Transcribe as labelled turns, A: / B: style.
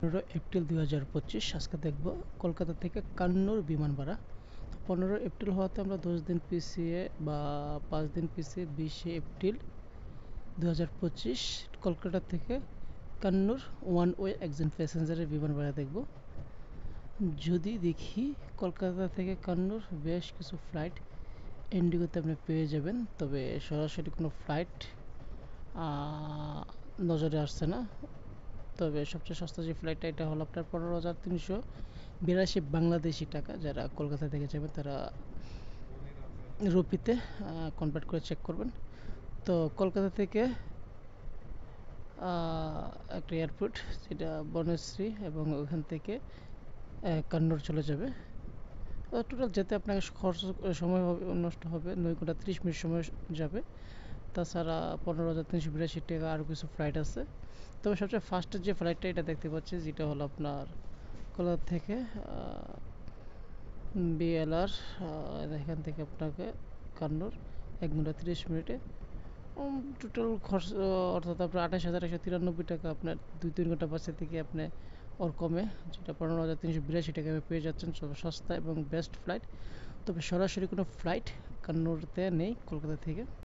A: 15 April 2025 আজকে দেখব কলকাতা থেকে কান্নুর বিমান ভাড়া। 15 এপ্রিল হওয়াতে আমরা 10 দিন পিছিয়ে বা 5 দিন পিছিয়ে 20 এপ্রিল 2025 কলকাতা থেকে কান্নুর ওয়ান ওয়ে একজন প্যাসেঞ্জারের বিমান ভাড়া দেখব। যদি দেখি কলকাতা থেকে কান্নুর বেশ কিছু ফ্লাইট ইন্ডিগোতে আপনি পেয়ে যাবেন, তবে সরাসরি কোনো ফ্লাইট নজরে আসছে না। তবে সবচেয়ে সস্তা যে ফ্লাইটটা এটা হলো আপনার 15,382 বাংলাদেশি টাকা। যারা কলকাতা থেকে যাবেন তারা রুপিতে কনভার্ট করে চেক করবেন। তো কলকাতা থেকে একটা এয়ারপোর্ট যেটা বনশ্রী, এবং ওখান থেকে কান্নুর চলে যাবে। টোটাল যেতে আপনাকে খরচ সময় হবে নষ্ট হবে 9 ঘন্টা 30 মিনিট সময় যাবে। তাছাড়া 15,382 টাকা আরও কিছু ফ্লাইট আছে। তবে সবচেয়ে ফাস্টের যে ফ্লাইটটা এটা দেখতে পাচ্ছি, যেটা হলো আপনার কলকাতা থেকে বিএলআর, এখান থেকে আপনাকে কান্নুর 1 ঘন্টা 30 মিনিটে টোটাল খরচ অর্থাৎ আপনার 28,193 টাকা আপনার 2-3 ঘন্টা বাসে থেকে আপনি ওর কমে, যেটা 15,382 টাকা পেয়ে যাচ্ছেন। সস্তা এবং বেস্ট ফ্লাইট। তবে সরাসরি কোনো ফ্লাইট কান্নুরতে নেই কলকাতা থেকে।